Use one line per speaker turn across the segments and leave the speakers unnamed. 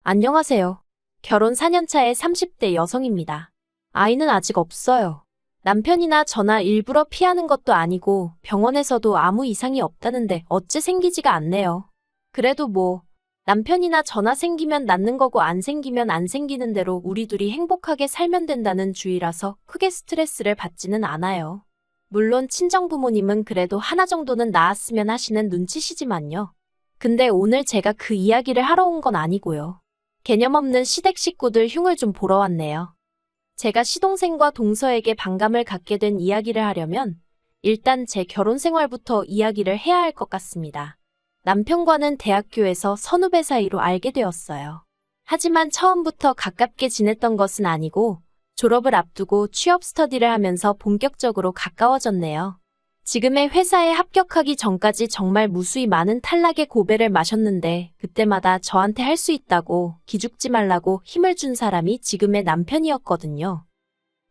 안녕하세요. 결혼 4년 차의 30대 여성입니다. 아이는 아직 없어요. 남편이나 저나 일부러 피하는 것도 아니고 병원에서도 아무 이상이 없다는데 어째 생기지가 않네요. 그래도 뭐 남편이나 저나 생기면 낳는 거고 안 생기면 안 생기는 대로 우리 둘이 행복하게 살면 된다는 주의라서 크게 스트레스를 받지는 않아요. 물론 친정부모님은 그래도 하나 정도는 낳았으면 하시는 눈치시지만요. 근데 오늘 제가 그 이야기를 하러 온 건 아니고요. 개념 없는 시댁 식구들 흉을 좀 보러 왔네요. 제가 시동생과 동서에게 반감을 갖게 된 이야기를 하려면 일단 제 결혼 생활부터 이야기를 해야 할 것 같습니다. 남편과는 대학교에서 선후배 사이로 알게 되었어요. 하지만 처음부터 가깝게 지냈던 것은 아니고 졸업을 앞두고 취업 스터디를 하면서 본격적으로 가까워졌네요. 지금의 회사에 합격하기 전까지 정말 무수히 많은 탈락의 고배를 마셨는데 그때마다 저한테 할 수 있다고 기죽지 말라고 힘을 준 사람이 지금의 남편이었거든요.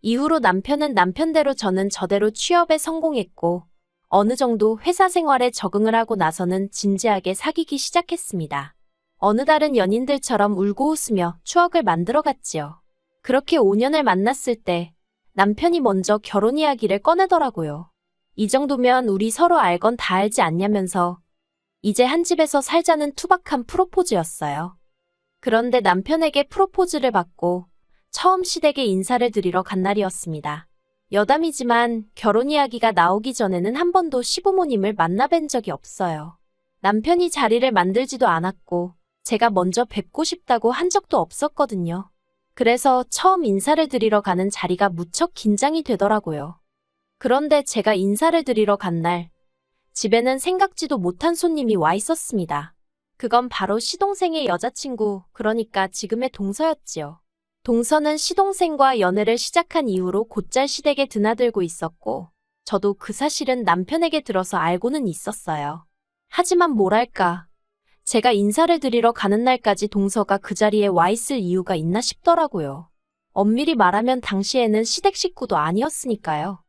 이후로 남편은 남편대로 저는 저대로 취업에 성공했고 어느 정도 회사 생활에 적응을 하고 나서는 진지하게 사귀기 시작했습니다. 어느 다른 연인들처럼 울고 웃으며 추억을 만들어갔지요. 그렇게 5년을 만났을 때 남편이 먼저 결혼 이야기를 꺼내더라고요. 이 정도면 우리 서로 알건 다 알지 않냐면서 이제 한 집에서 살자는 투박한 프로포즈였어요. 그런데 남편에게 프로포즈를 받고 처음 시댁에 인사를 드리러 간 날이었습니다. 여담이지만 결혼 이야기가 나오기 전에는 한 번도 시부모님을 만나뵌 적이 없어요. 남편이 자리를 만들지도 않았고 제가 먼저 뵙고 싶다고 한 적도 없었거든요. 그래서 처음 인사를 드리러 가는 자리가 무척 긴장이 되더라고요. 그런데 제가 인사를 드리러 간 날, 집에는 생각지도 못한 손님이 와 있었습니다. 그건 바로 시동생의 여자친구, 그러니까 지금의 동서였지요. 동서는 시동생과 연애를 시작한 이후로 곧잘 시댁에 드나들고 있었고, 저도 그 사실은 남편에게 들어서 알고는 있었어요. 하지만 뭐랄까, 제가 인사를 드리러 가는 날까지 동서가 그 자리에 와 있을 이유가 있나 싶더라고요. 엄밀히 말하면 당시에는 시댁 식구도 아니었으니까요.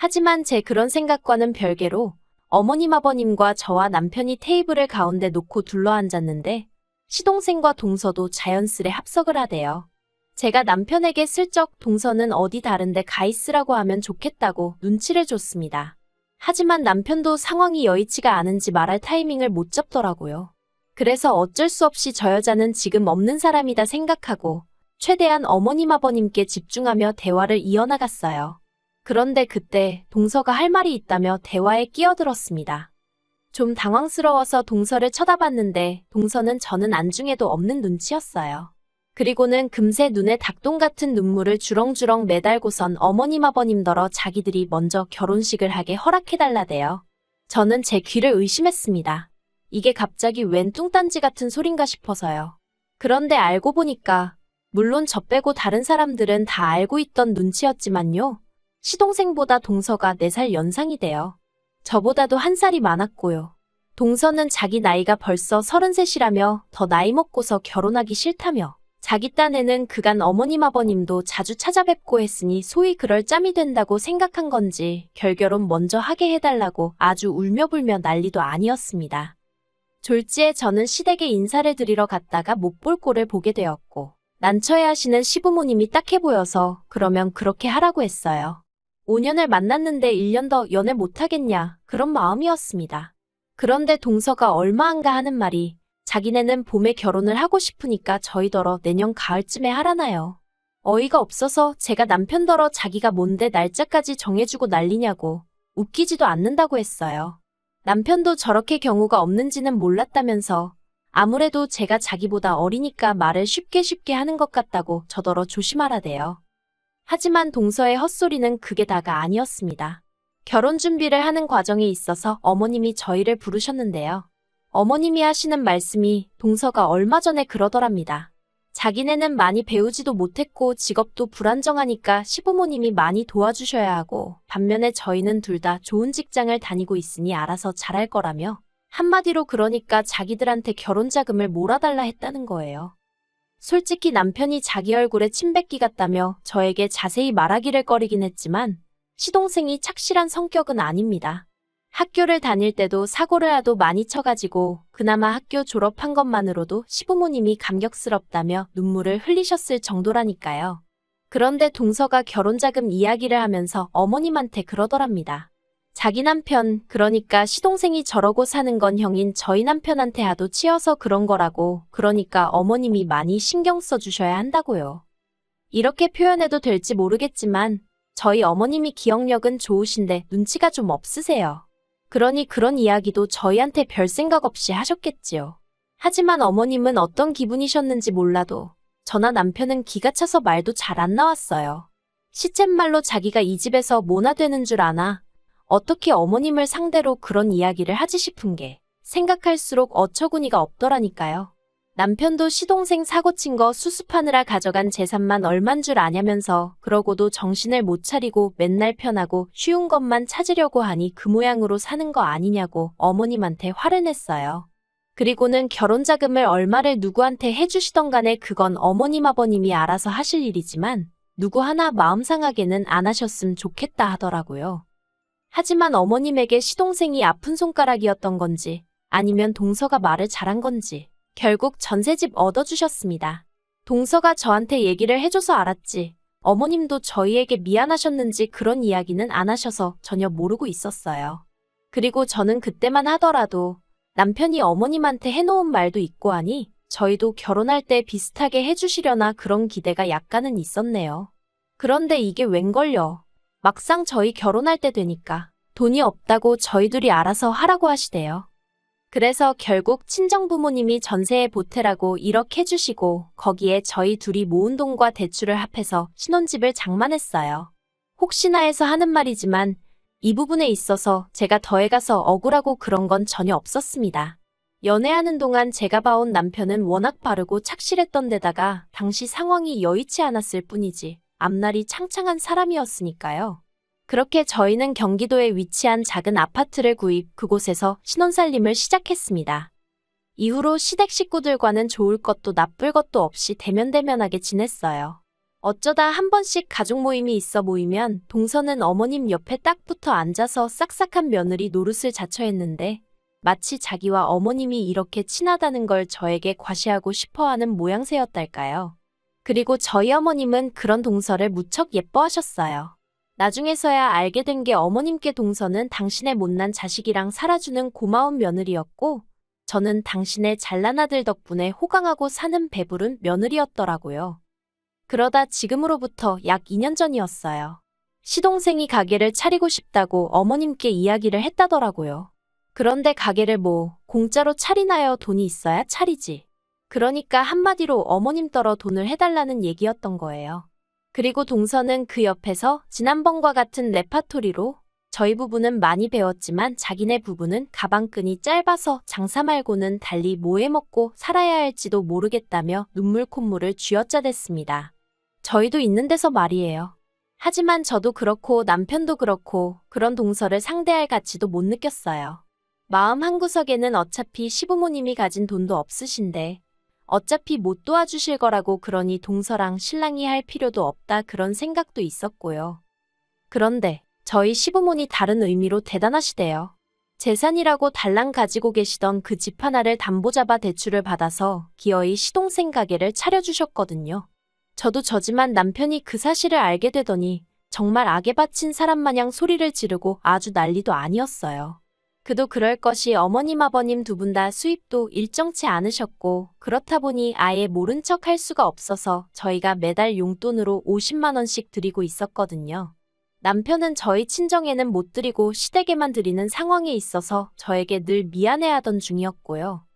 하지만 제 그런 생각과는 별개로 어머님 아버님과 저와 남편이 테이블을 가운데 놓고 둘러앉았는데 시동생과 동서도 자연스레 합석을 하대요. 제가 남편에게 슬쩍 동서는 어디 다른데 가 있으라고 하면 좋겠다고 눈치를 줬습니다. 하지만 남편도 상황이 여의치가 않은지 말할 타이밍을 못 잡더라고요. 그래서 어쩔 수 없이 저 여자는 지금 없는 사람이다 생각하고 최대한 어머님 아버님께 집중하며 대화를 이어나갔어요. 그런데 그때 동서가 할 말이 있다며 대화에 끼어들었습니다. 좀 당황스러워서 동서를 쳐다봤는데 동서는 저는 안중에도 없는 눈치였어요. 그리고는 금세 눈에 닭똥 같은 눈물을 주렁주렁 매달고선 어머님 아버님더러 자기들이 먼저 결혼식을 하게 허락해달라대요. 저는 제 귀를 의심했습니다. 이게 갑자기 웬 뚱딴지 같은 소린가 싶어서요. 그런데 알고 보니까 물론 저 빼고 다른 사람들은 다 알고 있던 눈치였지만요. 시동생보다 동서가 4살 연상이 돼요. 저보다도 한 살이 많았고요. 동서는 자기 나이가 벌써 33이라며 더 나이 먹고서 결혼하기 싫다며 자기 딴에는 그간 어머님 아버님도 자주 찾아뵙고 했으니 소위 그럴 짬이 된다고 생각한 건지 결결혼 먼저 하게 해달라고 아주 울며불며 난리도 아니었습니다. 졸지에 저는 시댁에 인사를 드리러 갔다가 못 볼 꼴을 보게 되었고 난처해하시는 시부모님이 딱해 보여서 그러면 그렇게 하라고 했어요. 5년을 만났는데 1년 더 연애 못하겠냐 그런 마음이었습니다. 그런데 동서가 얼마 안가 하는 말이 자기네는 봄에 결혼을 하고 싶으니까 저희더러 내년 가을쯤에 하라나요. 어이가 없어서 제가 남편더러 자기가 뭔데 날짜까지 정해주고 난리냐고 웃기지도 않는다고 했어요. 남편도 저렇게 경우가 없는지는 몰랐다면서 아무래도 제가 자기보다 어리니까 말을 쉽게 하는 것 같다고 저더러 조심하라대요. 하지만 동서의 헛소리는 그게 다가 아니었습니다. 결혼 준비를 하는 과정에 있어서 어머님이 저희를 부르셨는데요. 어머님이 하시는 말씀이 동서가 얼마 전에 그러더랍니다. 자기네는 많이 배우지도 못했고 직업도 불안정하니까 시부모님이 많이 도와주셔야 하고 반면에 저희는 둘 다 좋은 직장을 다니고 있으니 알아서 잘할 거라며 한마디로 그러니까 자기들한테 결혼 자금을 몰아달라 했다는 거예요. 솔직히 남편이 자기 얼굴에 침 뱉기 같다며 저에게 자세히 말하기를 꺼리긴 했지만 시동생이 착실한 성격은 아닙니다. 학교를 다닐 때도 사고를 하도 많이 쳐가지고 그나마 학교 졸업한 것만으로도 시부모님이 감격스럽다며 눈물을 흘리셨을 정도라니까요. 그런데 동서가 결혼자금 이야기를 하면서 어머님한테 그러더랍니다. 자기 남편, 그러니까 시동생이 저러고 사는 건 형인 저희 남편한테 하도 치여서 그런 거라고, 그러니까 어머님이 많이 신경 써주셔야 한다고요. 이렇게 표현해도 될지 모르겠지만 저희 어머님이 기억력은 좋으신데 눈치가 좀 없으세요. 그러니 그런 이야기도 저희한테 별 생각 없이 하셨겠지요. 하지만 어머님은 어떤 기분이셨는지 몰라도 저나 남편은 기가 차서 말도 잘 안 나왔어요. 시쳇말로 자기가 이 집에서 뭐나 되는 줄 아나 어떻게 어머님을 상대로 그런 이야기를 하지 싶은 게 생각할수록 어처구니가 없더라니까요. 남편도 시동생 사고 친 거 수습하느라 가져간 재산만 얼만 줄 아냐면서 그러고도 정신을 못 차리고 맨날 편하고 쉬운 것만 찾으려고 하니 그 모양으로 사는 거 아니냐고 어머님한테 화를 냈어요. 그리고는 결혼자금을 얼마를 누구한테 해주시던 간에 그건 어머님 아버님이 알아서 하실 일이지만 누구 하나 마음 상하게는 안 하셨음 좋겠다 하더라고요. 하지만 어머님에게 시동생이 아픈 손가락이었던 건지 아니면 동서가 말을 잘한 건지 결국 전셋집 얻어주셨습니다. 동서가 저한테 얘기를 해줘서 알았지 어머님도 저희에게 미안하셨는지 그런 이야기는 안 하셔서 전혀 모르고 있었어요. 그리고 저는 그때만 하더라도 남편이 어머님한테 해놓은 말도 있고 하니 저희도 결혼할 때 비슷하게 해주시려나 그런 기대가 약간은 있었네요. 그런데 이게 웬걸요. 막상 저희 결혼할 때 되니까 돈이 없다고 저희 둘이 알아서 하라고 하시대요. 그래서 결국 친정부모님이 전세에 보태라고 1억 해주시고 거기에 저희 둘이 모은 돈과 대출을 합해서 신혼집을 장만했어요. 혹시나 해서 하는 말이지만 이 부분에 있어서 제가 더해가서 억울하고 그런 건 전혀 없었습니다. 연애하는 동안 제가 봐온 남편은 워낙 바르고 착실했던 데다가 당시 상황이 여의치 않았을 뿐이지 앞날이 창창한 사람이었으니까요. 그렇게 저희는 경기도에 위치한 작은 아파트를 구입, 그곳에서 신혼살림을 시작했습니다. 이후로 시댁 식구들과는 좋을 것도 나쁠 것도 없이 대면대면하게 지냈어요. 어쩌다 한 번씩 가족 모임이 있어 모이면 동서는 어머님 옆에 딱 붙어 앉아서 싹싹한 며느리 노릇을 자처했는데 마치 자기와 어머님이 이렇게 친하다는 걸 저에게 과시하고 싶어하는 모양새였달까요. 그리고 저희 어머님은 그런 동서를 무척 예뻐하셨어요. 나중에서야 알게 된 게 어머님께 동서는 당신의 못난 자식이랑 살아주는 고마운 며느리였고 저는 당신의 잘난 아들 덕분에 호강하고 사는 배부른 며느리였더라고요. 그러다 지금으로부터 약 2년 전이었어요. 시동생이 가게를 차리고 싶다고 어머님께 이야기를 했다더라고요. 그런데 가게를 뭐 공짜로 차리나요? 돈이 있어야 차리지. 그러니까 한마디로 어머님 떨어 돈을 해달라는 얘기였던 거예요. 그리고 동서는 그 옆에서 지난번과 같은 레파토리로 저희 부부는 많이 배웠지만 자기네 부부는 가방끈이 짧아서 장사 말고는 달리 뭐 해먹고 살아야 할지도 모르겠다며 눈물 콧물을 쥐어짜댔습니다. 저희도 있는 데서 말이에요. 하지만 저도 그렇고 남편도 그렇고 그런 동서를 상대할 가치도 못 느꼈어요. 마음 한구석에는 어차피 시부모님이 가진 돈도 없으신데 어차피 못 도와주실 거라고 그러니 동서랑 신랑이 할 필요도 없다 그런 생각도 있었고요. 그런데 저희 시부모니 다른 의미로 대단하시대요. 재산이라고 달랑 가지고 계시던 그 집 하나를 담보 잡아 대출을 받아서 기어이 시동생 가게를 차려주셨거든요. 저도 저지만 남편이 그 사실을 알게 되더니 정말 악에 바친 사람 마냥 소리를 지르고 아주 난리도 아니었어요. 그도 그럴 것이 어머님 아버님 두 분 다 수입도 일정치 않으셨고 그렇다 보니 아예 모른 척 할 수가 없어서 저희가 매달 용돈으로 50만 원씩 드리고 있었거든요. 남편은 저희 친정에는 못 드리고 시댁에만 드리는 상황에 있어서 저에게 늘 미안해하던 중이었고요.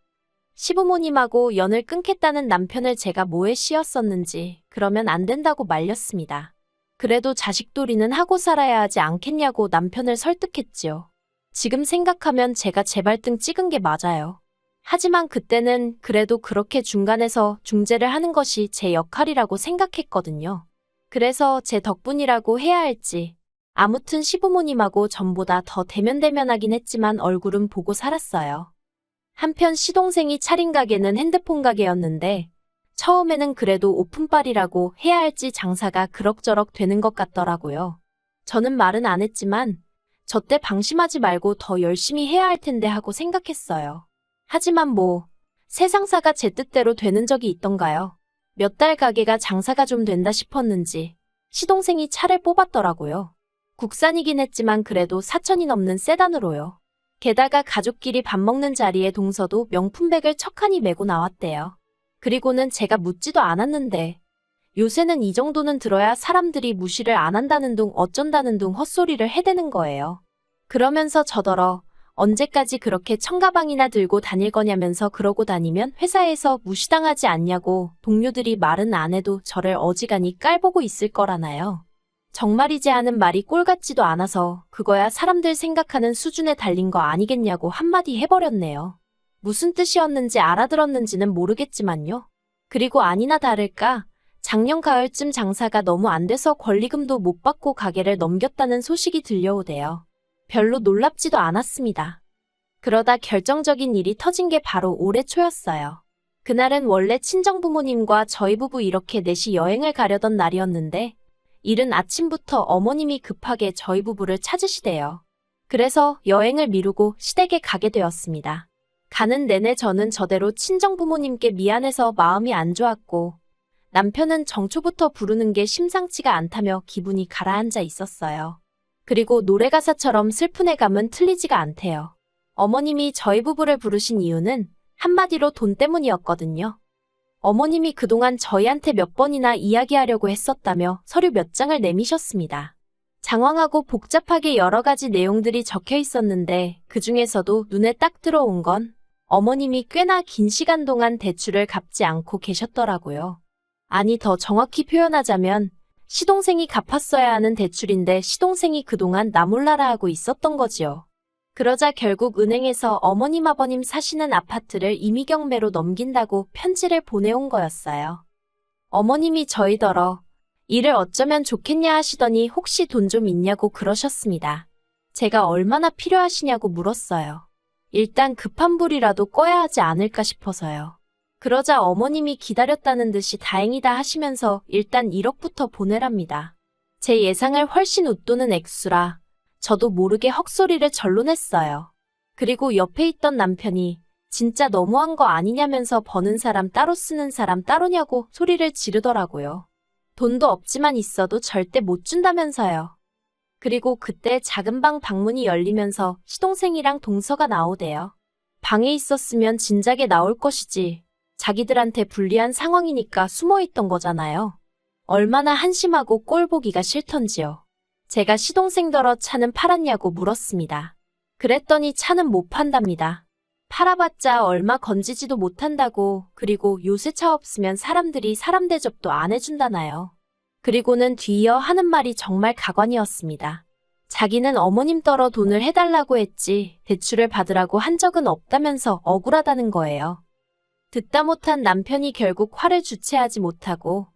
시부모님하고 연을 끊겠다는 남편을 제가 뭐에 씌웠었는지 그러면 안 된다고 말렸습니다. 그래도 자식돌이는 하고 살아야 하지 않겠냐고 남편을 설득했지요. 지금 생각하면 제가 제 발등 찍은 게 맞아요. 하지만 그때는 그래도 그렇게 중간에서 중재를 하는 것이 제 역할이라고 생각했거든요. 그래서 제 덕분이라고 해야 할지. 아무튼 시부모님하고 전보다 더 대면대면하긴 했지만 얼굴은 보고 살았어요. 한편 시동생이 차린 가게는 핸드폰 가게였는데 처음에는 그래도 오픈빨이라고 해야 할지 장사가 그럭저럭 되는 것 같더라고요. 저는 말은 안 했지만 저 때 방심하지 말고 더 열심히 해야 할 텐데 하고 생각했어요. 하지만 세상사가 제 뜻대로 되는 적이 있던가요? 몇 달 가게가 장사가 좀 된다 싶었는지 시동생이 차를 뽑았더라고요. 국산이긴 했지만 그래도 4천이 넘는 세단으로요. 게다가 가족끼리 밥 먹는 자리에 동서도 명품백을 척하니 메고 나왔대요. 그리고는 제가 묻지도 않았는데 요새는 이 정도는 들어야 사람들이 무시를 안 한다는 둥 어쩐다는 둥 헛소리를 해대는 거예요. 그러면서 저더러 언제까지 그렇게 청가방이나 들고 다닐 거냐면서 그러고 다니면 회사에서 무시당하지 않냐고 동료들이 말은 안 해도 저를 어지간히 깔보고 있을 거라나요. 정말이지 하는 말이 꼴 같지도 않아서 그거야 사람들 생각하는 수준에 달린 거 아니겠냐고 한마디 해버렸네요. 무슨 뜻이었는지 알아들었는지는 모르겠지만요. 그리고 아니나 다를까 작년 가을쯤 장사가 너무 안 돼서 권리금도 못 받고 가게를 넘겼다는 소식이 들려오대요. 별로 놀랍지도 않았습니다. 그러다 결정적인 일이 터진 게 바로 올해 초였어요. 그날은 원래 친정부모님과 저희 부부 이렇게 넷이 여행을 가려던 날이었는데 이른 아침부터 어머님이 급하게 저희 부부를 찾으시대요. 그래서 여행을 미루고 시댁에 가게 되었습니다. 가는 내내 저는 저대로 친정부모님께 미안해서 마음이 안 좋았고 남편은 정초부터 부르는 게 심상치가 않다며 기분이 가라앉아 있었어요. 그리고 노래가사처럼 슬픈 애감은 틀리지가 않대요. 어머님이 저희 부부를 부르신 이유는 한마디로 돈 때문이었거든요. 어머님이 그동안 저희한테 몇 번이나 이야기하려고 했었다며 서류 몇 장을 내미셨습니다. 장황하고 복잡하게 여러 가지 내용들이 적혀 있었는데 그 중에서도 눈에 딱 들어온 건 어머님이 꽤나 긴 시간 동안 대출을 갚지 않고 계셨더라고요. 아니 더 정확히 표현하자면 시동생이 갚았어야 하는 대출인데 시동생이 그동안 나 몰라라 하고 있었던 거지요. 그러자 결국 은행에서 어머님 아버님 사시는 아파트를 임의경매로 넘긴다고 편지를 보내온 거였어요. 어머님이 저희더러 일을 어쩌면 좋겠냐 하시더니 혹시 돈 좀 있냐고 그러셨습니다. 제가 얼마나 필요하시냐고 물었어요. 일단 급한 불이라도 꺼야 하지 않을까 싶어서요. 그러자 어머님이 기다렸다는 듯이 다행이다 하시면서 일단 1억부터 보내랍니다. 제 예상을 훨씬 웃도는 액수라 저도 모르게 헛소리를 절로 냈어요. 그리고 옆에 있던 남편이 진짜 너무한 거 아니냐면서 버는 사람 따로 쓰는 사람 따로냐고 소리를 지르더라고요. 돈도 없지만 있어도 절대 못 준다면서요. 그리고 그때 작은 방 방문이 열리면서 시동생이랑 동서가 나오대요. 방에 있었으면 진작에 나올 것이지. 자기들한테 불리한 상황이니까 숨어있던 거잖아요. 얼마나 한심하고 꼴 보기가 싫던지요. 제가 시동생더러 차는 팔았냐고 물었습니다. 그랬더니 차는 못 판답니다. 팔아봤자 얼마 건지지도 못한다고. 그리고 요새 차 없으면 사람들이 사람 대접도 안 해준다나요. 그리고는 뒤이어 하는 말이 정말 가관이었습니다. 자기는 어머님 떨어 돈을 해달라고 했지 대출을 받으라고 한 적은 없다면서 억울하다는 거예요. 듣다 못한 남편이 결국 화를 주체하지 못하고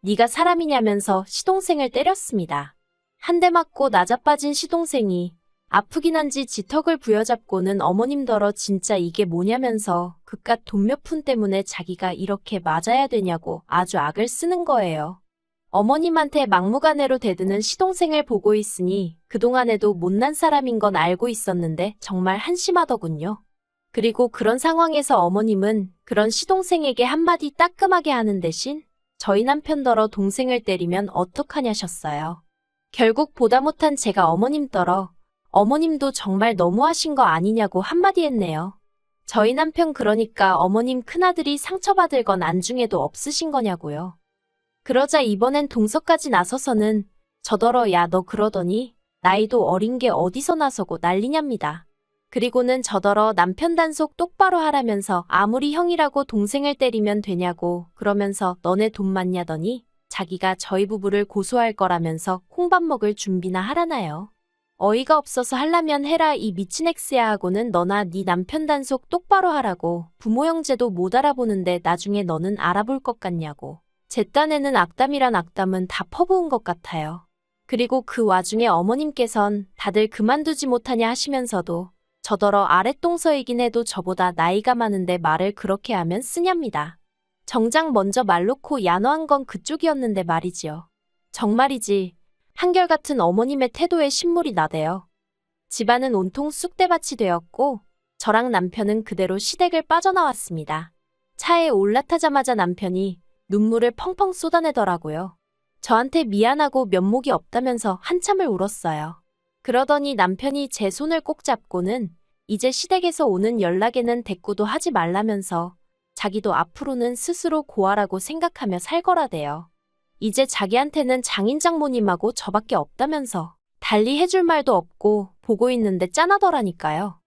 네가 사람이냐면서 시동생을 때렸습니다. 한 대 맞고 나자빠진 시동생이 아프긴 한지 지턱을 부여잡고는 어머님더러 진짜 이게 뭐냐면서 그깟 돈 몇 푼 때문에 자기가 이렇게 맞아야 되냐고 아주 악을 쓰는 거예요. 어머님한테 막무가내로 대드는 시동생을 보고 있으니 그동안에도 못난 사람인 건 알고 있었는데 정말 한심하더군요. 그리고 그런 상황에서 어머님은 그런 시동생에게 한마디 따끔하게 하는 대신 저희 남편더러 동생을 때리면 어떡하냐셨어요. 결국 보다 못한 제가 어머님더러 어머님도 정말 너무하신 거 아니냐고 한마디 했네요. 저희 남편 그러니까 어머님 큰아들이 상처받을 건 안중에도 없으신 거냐고요. 그러자 이번엔 동서까지 나서서는 저더러 야 너 그러더니 나이도 어린 게 어디서 나서고 난리냐입니다. 그리고는 저더러 남편 단속 똑바로 하라면서 아무리 형이라고 동생을 때리면 되냐고 그러면서 너네 돈 많냐더니 자기가 저희 부부를 고소할 거라면서 콩밥 먹을 준비나 하라나요. 어이가 없어서 하려면 해라 이 미친 엑스야 하고는 너나 네 남편 단속 똑바로 하라고 부모 형제도 못 알아보는데 나중에 너는 알아볼 것 같냐고. 제 딴에는 악담이란 악담은 다 퍼부은 것 같아요. 그리고 그 와중에 어머님께선 다들 그만두지 못하냐 하시면서도 저더러 아랫동서이긴 해도 저보다 나이가 많은데 말을 그렇게 하면 쓰냐입니다. 정작 먼저 말 놓고 야너한 건 그쪽이었는데 말이지요. 정말이지 한결같은 어머님의 태도에 신물이 나대요. 집안은 온통 쑥대밭이 되었고 저랑 남편은 그대로 시댁을 빠져나왔습니다. 차에 올라타자마자 남편이 눈물을 펑펑 쏟아내더라고요. 저한테 미안하고 면목이 없다면서 한참을 울었어요. 그러더니 남편이 제 손을 꼭 잡고는 이제 시댁에서 오는 연락에는 대꾸도 하지 말라면서 자기도 앞으로는 스스로 고아라고 생각하며 살 거라대요. 이제 자기한테는 장인 장모님하고 저밖에 없다면서 달리 해줄 말도 없고 보고 있는데 짠하더라니까요.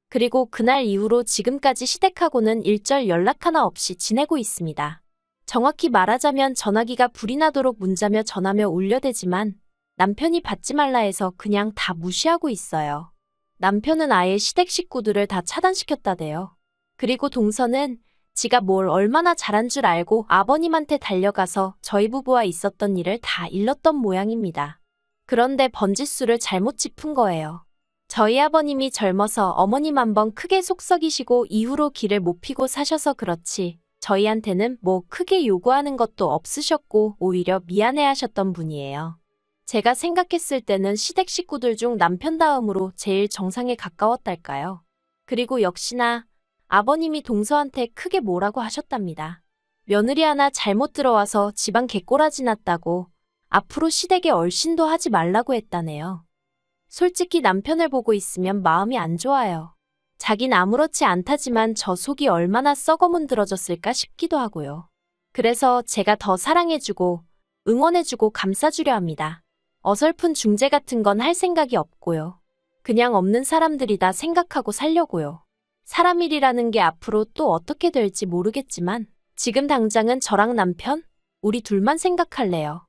그리고 그날 이후로 지금까지 시댁하고는 일절 연락 하나 없이 지내고 있습니다. 정확히 말하자면 전화기가 불이 나도록 문자며 전화며 울려대지만 남편이 받지 말라 해서 그냥 다 무시하고 있어요. 남편은 아예 시댁 식구들을 다 차단시켰다대요. 그리고 동서는 지가 뭘 얼마나 잘한 줄 알고 아버님한테 달려가서 저희 부부와 있었던 일을 다 일렀던 모양입니다. 그런데 번짓수를 잘못 짚은 거예요. 저희 아버님이 젊어서 어머님 한번 크게 속썩이시고 이후로 기를 못 피고 사셔서 그렇지 저희한테는 뭐 크게 요구하는 것도 없으셨고 오히려 미안해하셨던 분이에요. 제가 생각했을 때는 시댁 식구들 중 남편 다음으로 제일 정상에 가까웠달까요. 그리고 역시나 아버님이 동서한테 크게 뭐라고 하셨답니다. 며느리 하나 잘못 들어와서 집안 개꼬라지 났다고 앞으로 시댁에 얼씬도 하지 말라고 했다네요. 솔직히 남편을 보고 있으면 마음이 안 좋아요. 자긴 아무렇지 않다지만 저 속이 얼마나 썩어문드러졌을까 싶기도 하고요. 그래서 제가 더 사랑해주고 응원해주고 감싸주려 합니다. 어설픈 중재 같은 건 할 생각이 없고요. 그냥 없는 사람들이다 생각하고 살려고요. 사람 일이라는 게 앞으로 또 어떻게 될지 모르겠지만 지금 당장은 저랑 남편, 우리 둘만 생각할래요.